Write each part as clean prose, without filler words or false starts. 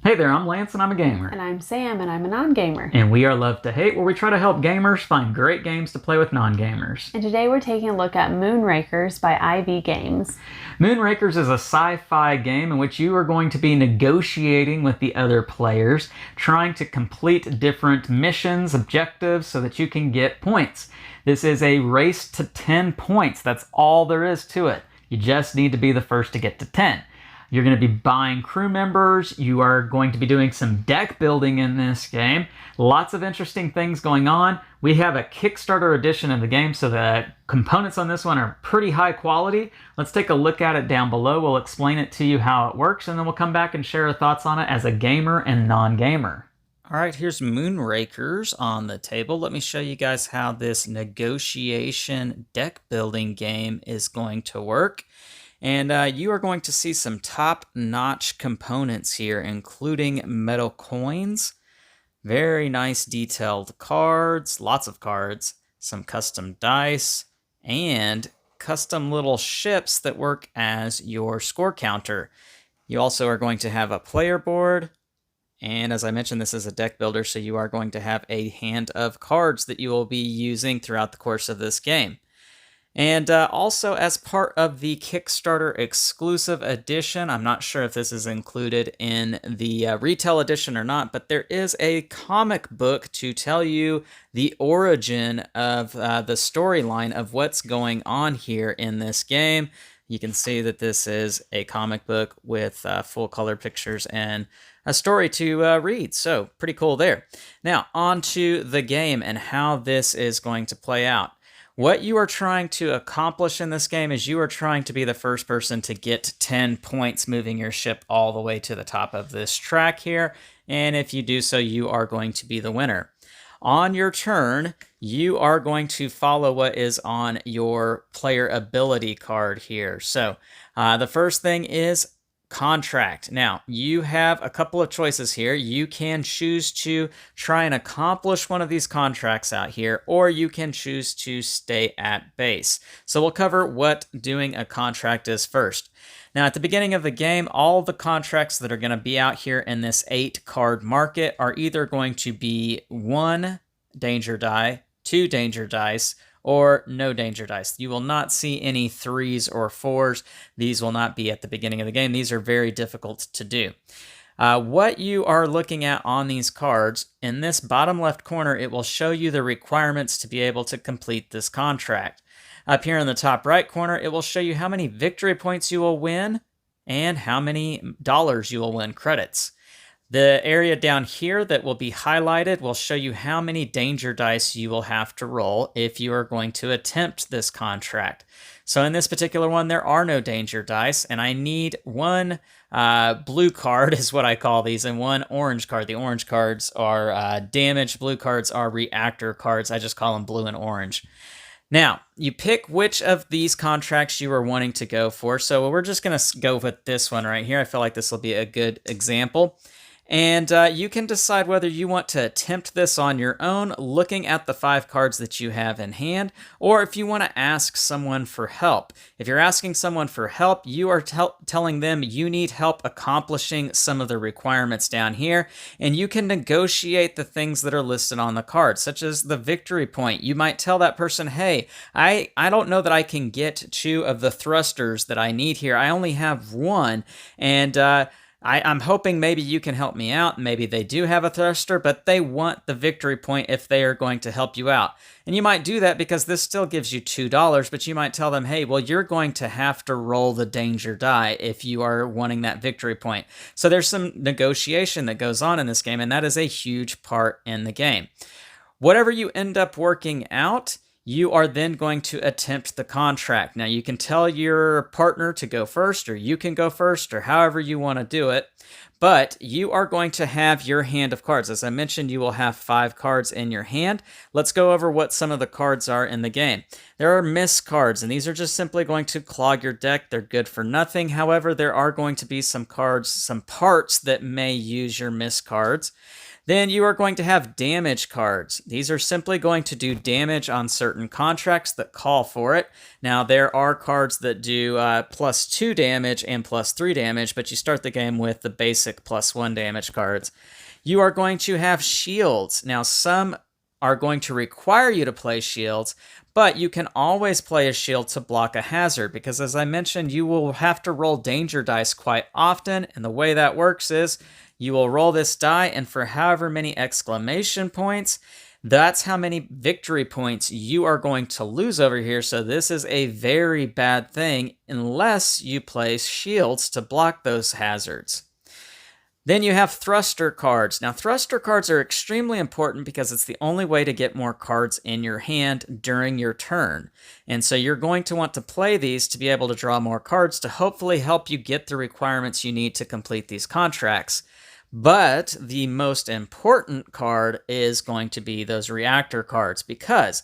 Hey there, I'm Lance and I'm a gamer. And I'm Sam, and I'm a non-gamer. And we are Love to Hate, where we try to help gamers find great games to play with non-gamers. And today we're taking a look at Moonrakers by IV Games. Moonrakers is a sci-fi game in which you are going to be negotiating with the other players, trying to complete different missions, objectives, so that you can get points. This is a race to 10 points. That's all there is to it. You just need to be the first to get to 10. You're going to be buying crew members. You are going to be doing some deck building in this game. Lots of interesting things going on. We have a Kickstarter edition of the game, so the components on this one are pretty high quality. Let's take a look at it down below. We'll explain it to you how it works, and then we'll come back and share our thoughts on it as a gamer and non-gamer. All right, here's Moonrakers on the table. Let me show you guys how this negotiation deck building game is going to work. And you are going to see some top-notch components here, including metal coins, very nice detailed cards, lots of cards, some custom dice, and custom little ships that work as your score counter. You also are going to have a player board, and as I mentioned, this is a deck builder, so you are going to have a hand of cards that you will be using throughout the course of this game. And also, as part of the Kickstarter exclusive edition, I'm not sure if this is included in the retail edition or not, but there is a comic book to tell you the origin of the storyline of what's going on here in this game. You can see that this is a comic book with full color pictures and a story to read. So pretty cool there. Now, on to the game and how this is going to play out. What you are trying to accomplish in this game is you are trying to be the first person to get 10 points moving your ship all the way to the top of this track here. And if you do so, you are going to be the winner. On your turn, you are going to follow what is on your player ability card here. So the first thing is contract. Now, you have a couple of choices here. You can choose to try and accomplish one of these contracts out here, or you can choose to stay at base. So we'll cover what doing a contract is first. Now, at the beginning of the game, all the contracts that are going to be out here in this 8-card market are either going to be 1 danger die, 2 danger dice, or no danger dice. You will not see any 3s or 4s. These will not be at the beginning of the game. These are very difficult to do. What you are looking at on these cards, in this bottom left corner, it will show you the requirements to be able to complete this contract. Up here in the top right corner, it will show you how many victory points you will win and how many dollars you will win, credits. The area down here that will be highlighted will show you how many danger dice you will have to roll if you are going to attempt this contract. So in this particular one, there are no danger dice, and I need 1 blue card is what I call these, and 1 orange card. The orange cards are damage, blue cards are reactor cards. I just call them blue and orange. Now, you pick which of these contracts you are wanting to go for. So we're just going to go with this one right here. I feel like this will be a good example. And you can decide whether you want to attempt this on your own, looking at the 5 cards that you have in hand, or if you want to ask someone for help. If you're asking someone for help, you are telling them you need help accomplishing some of the requirements down here, and you can negotiate the things that are listed on the card, such as the victory point. You might tell that person, hey, I don't know that I can get 2 of the thrusters that I need here. I only have 1, and I'm hoping maybe you can help me out. Maybe they do have a thruster, but they want the victory point if they are going to help you out. And you might do that because this still gives you $2, but you might tell them, hey, well, you're going to have to roll the danger die if you are wanting that victory point. So there's some negotiation that goes on in this game, and that is a huge part in the game. Whatever you end up working out, you are then going to attempt the contract. Now, you can tell your partner to go first, or you can go first, or however you want to do it, but you are going to have your hand of cards. As I mentioned, you will have 5 cards in your hand. Let's go over what some of the cards are in the game. There are miss cards, and these are just simply going to clog your deck. They're good for nothing. However, there are going to be some cards, some parts that may use your miss cards. Then you are going to have damage cards. These are simply going to do damage on certain contracts that call for it. Now, there are cards that do +2 damage and +3 damage, but you start the game with the basic +1 damage cards. You are going to have shields. Now, some are going to require you to play shields, but you can always play a shield to block a hazard because, as I mentioned, you will have to roll danger dice quite often, and the way that works is you will roll this die, and for however many exclamation points, that's how many victory points you are going to lose over here. So this is a very bad thing unless you place shields to block those hazards. Then you have thruster cards. Now, thruster cards are extremely important because it's the only way to get more cards in your hand during your turn. And so you're going to want to play these to be able to draw more cards to hopefully help you get the requirements you need to complete these contracts. But the most important card is going to be those reactor cards because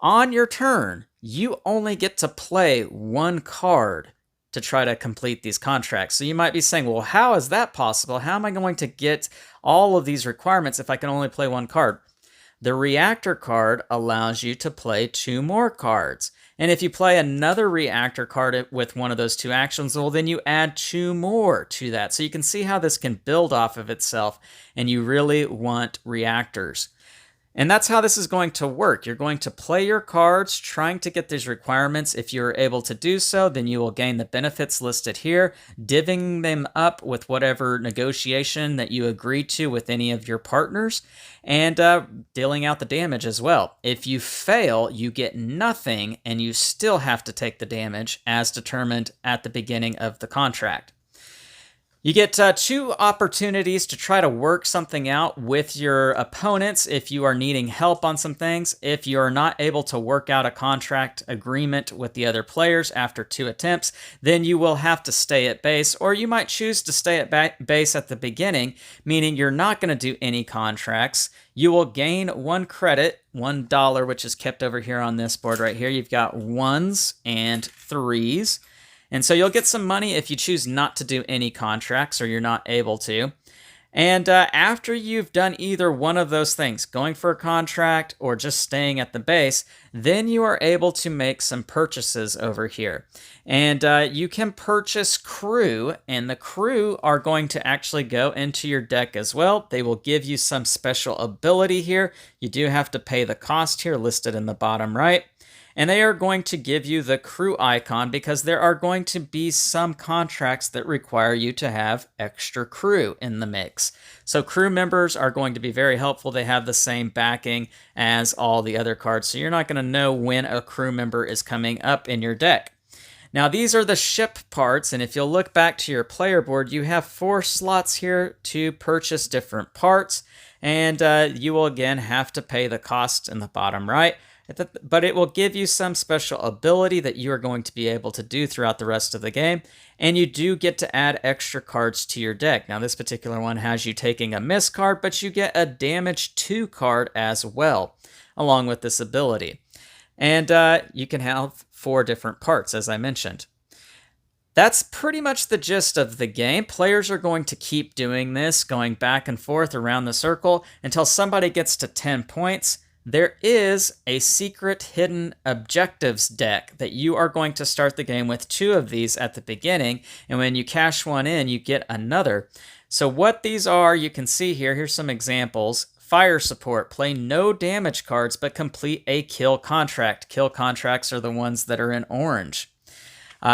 on your turn, you only get to play one card to try to complete these contracts. So you might be saying, well, how is that possible? How am I going to get all of these requirements if I can only play one card? The reactor card allows you to play 2 more cards. And if you play another reactor card with one of those 2 actions, well, then you add 2 more to that. So you can see how this can build off of itself, and you really want reactors. And that's how this is going to work. You're going to play your cards, trying to get these requirements. If you're able to do so, then you will gain the benefits listed here, divvying them up with whatever negotiation that you agree to with any of your partners, and dealing out the damage as well. If you fail, you get nothing, and you still have to take the damage as determined at the beginning of the contract. You get 2 opportunities to try to work something out with your opponents if you are needing help on some things. If you are not able to work out a contract agreement with the other players after 2 attempts, then you will have to stay at base, or you might choose to stay at base at the beginning, meaning you're not going to do any contracts. You will gain 1 credit, $1, which is kept over here on this board right here. You've got 1s and 3s. And so you'll get some money if you choose not to do any contracts or you're not able to. And after you've done either one of those things, going for a contract or just staying at the base, then you are able to make some purchases over here. And you can purchase crew, and the crew are going to actually go into your deck as well. They will give you some special ability here. You do have to pay the cost here listed in the bottom right. And they are going to give you the crew icon because there are going to be some contracts that require you to have extra crew in the mix. So crew members are going to be very helpful. They have the same backing as all the other cards, so you're not going to know when a crew member is coming up in your deck. Now, these are the ship parts, and if you'll look back to your player board, you have 4 slots here to purchase different parts, and you will again have to pay the cost in the bottom right. But it will give you some special ability that you are going to be able to do throughout the rest of the game, and you do get to add extra cards to your deck. Now, this particular one has you taking a miss card, but you get a damage 2 card as well, along with this ability. And you can have 4 different parts, as I mentioned. That's pretty much the gist of the game. Players are going to keep doing this, going back and forth around the circle until somebody gets to 10 points. There is a secret hidden objectives deck that you are going to start the game with 2 of these at the beginning, and when you cash one in, you get another. So what these are, you can see here. Here's some examples. Fire support, play no damage cards, but complete a kill contract. Kill contracts are the ones that are in orange.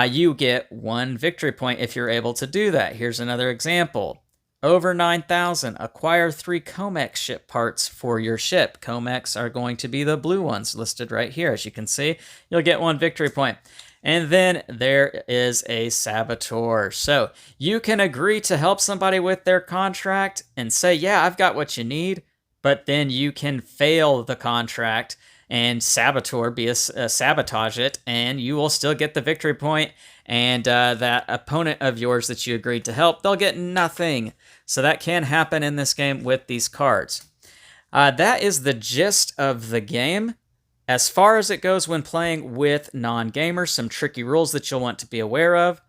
You get 1 victory point if you're able to do that. Here's another example. Over 9,000, acquire 3 Comex ship parts for your ship. Comex are going to be the blue ones listed right here. As you can see, you'll get 1 victory point. And then there is a saboteur. So you can agree to help somebody with their contract and say, yeah, I've got what you need, but then you can fail the contract and sabotage it, and you will still get the victory point, and that opponent of yours that you agreed to help, they'll get nothing. So that can happen in this game with these cards. That is the gist of the game. As far as it goes when playing with non-gamers, some tricky rules that you'll want to be aware of.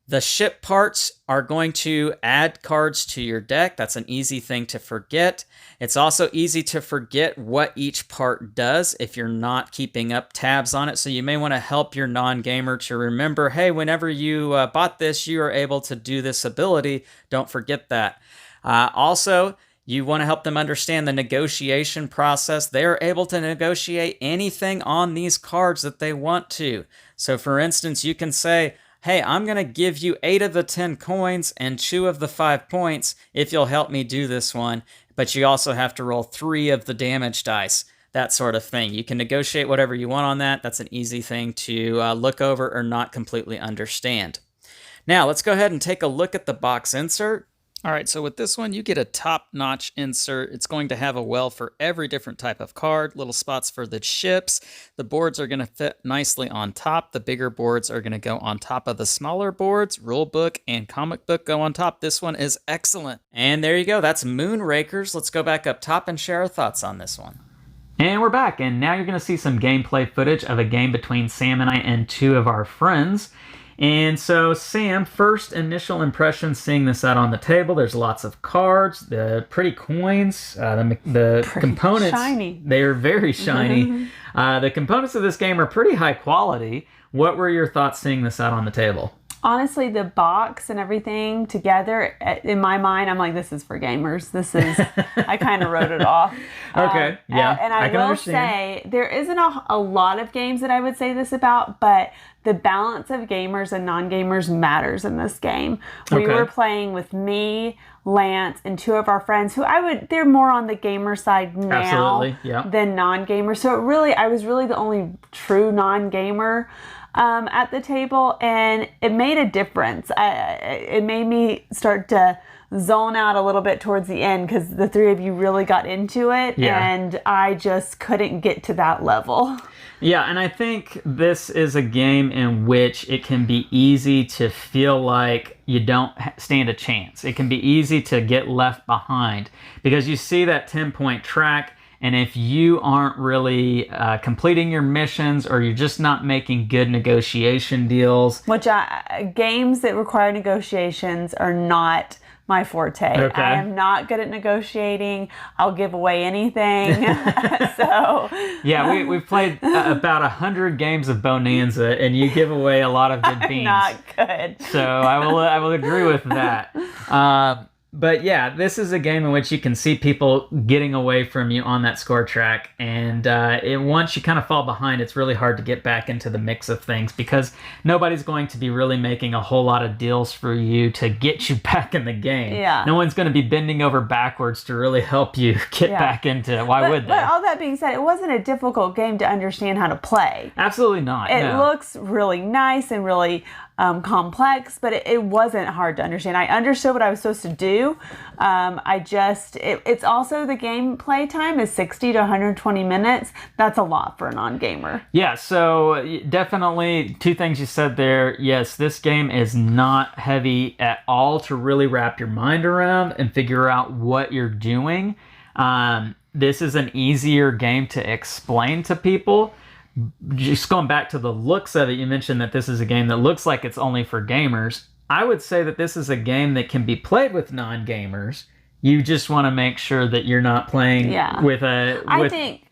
The ship parts are going to add cards to your deck. That's an easy thing to forget. It's also easy to forget what each part does if you're not keeping up tabs on it. So you may want to help your non-gamer to remember, hey, whenever you bought this, you are able to do this ability. Don't forget that. Also, you want to help them understand the negotiation process. They are able to negotiate anything on these cards that they want to. So for instance, you can say, hey, I'm going to give you 8 of the 10 coins and 2 of the 5 points if you'll help me do this one. But you also have to roll 3 of the damage dice, that sort of thing. You can negotiate whatever you want on that. That's an easy thing to look over or not completely understand. Now, let's go ahead and take a look at the box insert. All right, so with this one, you get a top-notch insert. It's going to have a well for every different type of card, little spots for the ships. The boards are going to fit nicely on top. The bigger boards are going to go on top of the smaller boards. Rule book and comic book go on top. This one is excellent. And there you go. That's Moonrakers. Let's go back up top and share our thoughts on this one. And we're back, and now you're going to see some gameplay footage of a game between Sam and I and 2 of our friends. And so, Sam, first initial impressions seeing this out on the table. There's lots of cards, the pretty coins, the components. Shiny. They are very shiny. The components of this game are pretty high quality. What were your thoughts seeing this out on the table? Honestly, the box and everything together, in my mind, I'm like, this is for gamers. This is, I kind of wrote it off. Okay, yeah. And I can will understand. say, there isn't a lot of games that I would say this about, but the balance of gamers and non-gamers matters in this game. We were playing with me, Lance, and 2 of our friends who they're more on the gamer side now than non-gamers. So I was really the only true non-gamer at the table, and it made a difference. It made me start to zone out a little bit towards the end because the 3 of you really got into it, and I just couldn't get to that level. Yeah, and I think this is a game in which it can be easy to feel like you don't stand a chance. It can be easy to get left behind because you see that 10-point track, and if you aren't really completing your missions or you're just not making good negotiation deals... Which games that require negotiations are not my forte. Okay. I am not good at negotiating. I'll give away anything. So yeah, we've played about 100 games of Bonanza, and you give away a lot of good beans. Not good. So I will agree with that. But yeah, this is a game in which you can see people getting away from you on that score track, and once you kind of fall behind, it's really hard to get back into the mix of things because nobody's going to be really making a whole lot of deals for you to get you back in the game. Yeah. No one's going to be bending over backwards to really help you get back into it. Why would they? But all that being said, it wasn't a difficult game to understand how to play. Absolutely not. It looks really nice and really complex, but it wasn't hard to understand. I understood what I was supposed to do. It's also the gameplay time is 60 to 120 minutes. That's a lot for a non-gamer. Yeah, so definitely 2 things you said there. Yes, this game is not heavy at all to really wrap your mind around and figure out what you're doing. This is an easier game to explain to people. Just going back to the looks of it, you mentioned that this is a game that looks like it's only for gamers. I would say that this is a game that can be played with non-gamers. You just want to make sure that you're not playing with a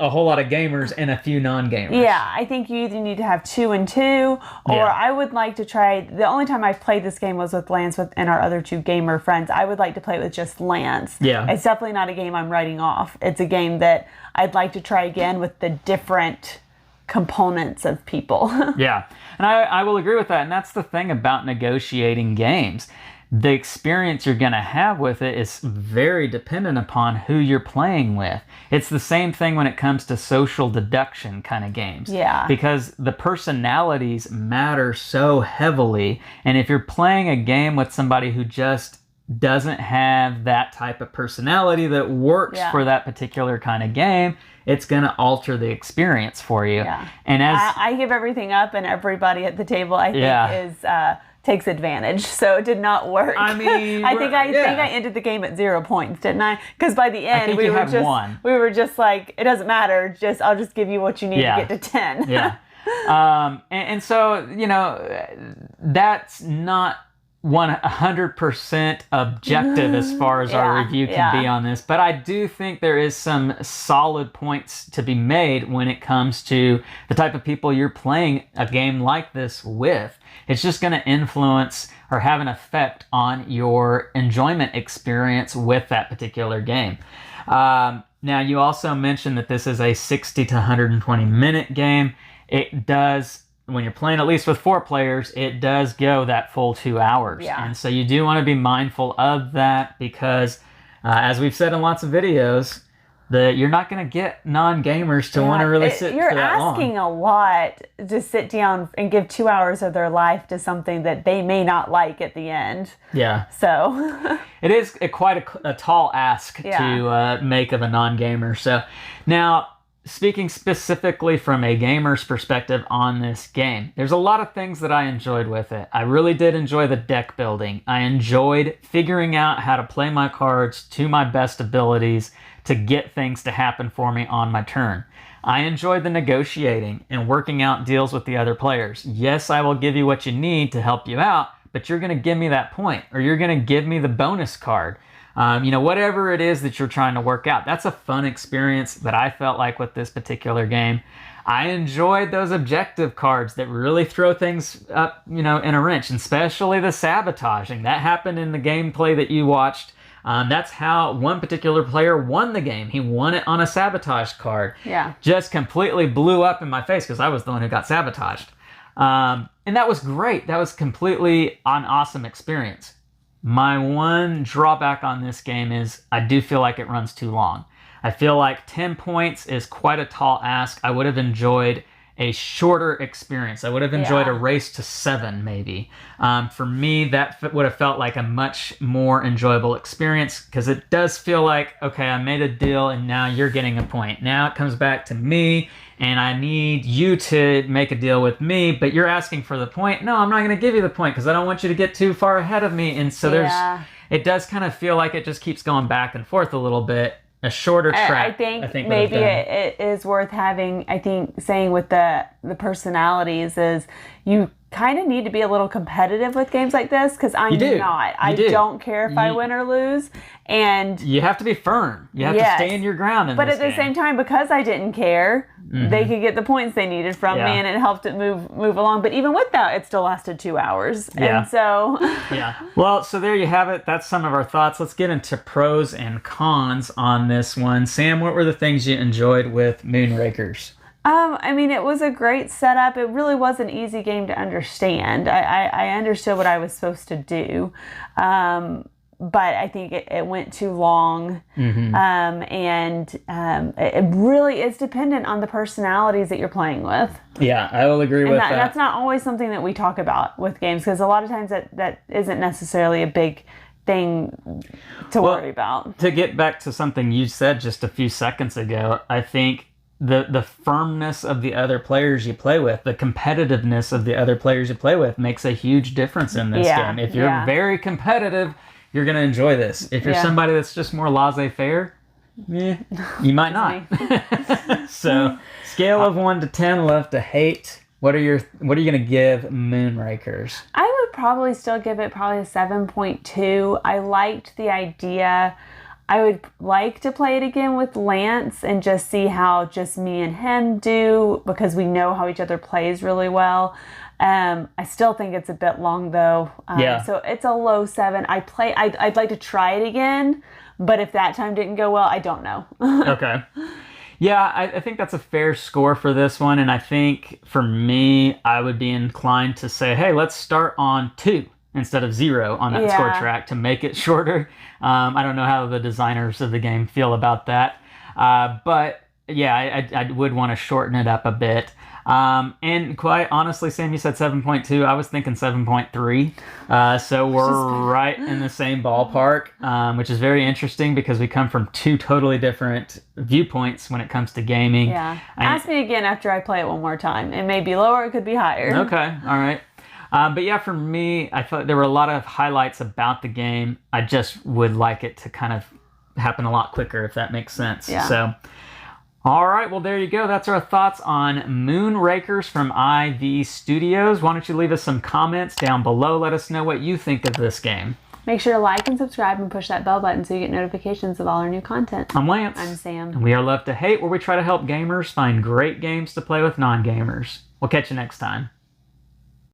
whole lot of gamers and a few non-gamers. Yeah, I think you either need to have 2 and 2, or I would like to try. The only time I've played this game was with Lance and our other 2 gamer friends. I would like to play it with just Lance. Yeah, it's definitely not a game I'm writing off. It's a game that I'd like to try again with the different components of people. Yeah, and I will agree with that, and that's the thing about negotiating games. The experience you're going to have with it is very dependent upon who you're playing with. It's the same thing when it comes to social deduction kind of games. Yeah. Because the personalities matter so heavily, and if you're playing a game with somebody who just doesn't have that type of personality that works for that particular kind of game, it's going to alter the experience for you. Yeah. And as I give everything up, and everybody at the table, I think, takes advantage. So it did not work. I mean, I think I ended the game at 0 points, didn't I? Because by the end, we were just like, it doesn't matter. I'll just give you what you need to get to 10. Yeah. And so, that's not 100% objective as far as our review can be on this, but I do think there is some solid points to be made when it comes to the type of people you're playing a game like this with. It's just going to influence or have an effect on your enjoyment experience with that particular game. Now, you also mentioned that this is a 60 to 120 minute game. It does, when you're playing at least with 4 players, it does go that full 2 hours. Yeah. And so you do want to be mindful of that because, as we've said in lots of videos, that you're not going to get non-gamers to want to really sit for that long. You're asking a lot to sit down and give 2 hours of their life to something that they may not like at the end. Yeah. So it is quite a tall ask to make of a non-gamer. So now, speaking specifically from a gamer's perspective on this game, there's a lot of things that I enjoyed with it. I really did enjoy the deck building. I enjoyed figuring out how to play my cards to my best abilities to get things to happen for me on my turn. I enjoyed the negotiating and working out deals with the other players. Yes, I will give you what you need to help you out, but you're going to give me that point, or you're going to give me the bonus card. Whatever it is that you're trying to work out. That's a fun experience that I felt like with this particular game. I enjoyed those objective cards that really throw things up, in a wrench, and especially the sabotaging. That happened in the gameplay that you watched. That's how one particular player won the game. He won it on a sabotage card. Yeah. Just completely blew up in my face because I was the one who got sabotaged. And that was great. That was completely an awesome experience. My one drawback on this game is I do feel like it runs too long. I feel like 10 points is quite a tall ask. I would have enjoyed a shorter experience. I would have enjoyed a race to 7 maybe. For me, that would have felt like a much more enjoyable experience because it does feel like, okay, I made a deal and now you're getting a point. Now it comes back to me and I need you to make a deal with me, but you're asking for the point. No, I'm not going to give you the point because I don't want you to get too far ahead of me. And so it does kind of feel like it just keeps going back and forth a little bit. A shorter track. I think maybe it is worth having. I think saying with the personalities is you kind of need to be a little competitive with games like this because I'm not. I don't care if I win or lose, and you have to be firm. You have to stay in your ground. But at the same time, because I didn't care, they could get the points they needed from me, and it helped it move along. But even with that, it still lasted 2 hours. Yeah. And so Well, so there you have it. That's some of our thoughts. Let's get into pros and cons on this one. Sam, what were the things you enjoyed with Moonrakers? It was a great setup. It really was an easy game to understand. I understood what I was supposed to do. But I think it went too long. It really is dependent on the personalities that you're playing with. Yeah, I will agree with that. That's not always something that we talk about with games because a lot of times that isn't necessarily a big thing to worry about. To get back to something you said just a few seconds ago, I think the firmness of the other players you play with, the competitiveness of the other players you play with makes a huge difference in this game. If you're very competitive, you're going to enjoy this. If you're somebody that's just more laissez-faire, you might not. So, scale of 1 to 10, love to hate. What are you going to give Moonrakers? I would probably still give it a 7.2. I liked the idea. I would like to play it again with Lance and just see how just me and him do because we know how each other plays really well. I still think it's a bit long though. So it's a low 7. I'd like to try it again, but if that time didn't go well, I don't know. Okay. Yeah, I think that's a fair score for this one. And I think for me, I would be inclined to say, hey, let's start on 2 instead of 0 on that score track to make it shorter. I don't know how the designers of the game feel about that. But yeah, I would want to shorten it up a bit. And quite honestly, Sam, you said 7.2. I was thinking 7.3. So we're right in the same ballpark, which is very interesting because we come from 2 totally different viewpoints when it comes to gaming. Yeah. Ask me again after I play it one more time. It may be lower, it could be higher. Okay. All right. But yeah, for me, I thought there were a lot of highlights about the game. I just would like it to kind of happen a lot quicker, if that makes sense. Yeah. So All right, well, there you go. That's our thoughts on Moonrakers from IV Studios. Why don't you leave us some comments down below? Let us know what you think of this game. Make sure to like and subscribe and push that bell button so you get notifications of all our new content. I'm Lance. I'm Sam. And we are Love to Hate, where we try to help gamers find great games to play with non-gamers. We'll catch you next time.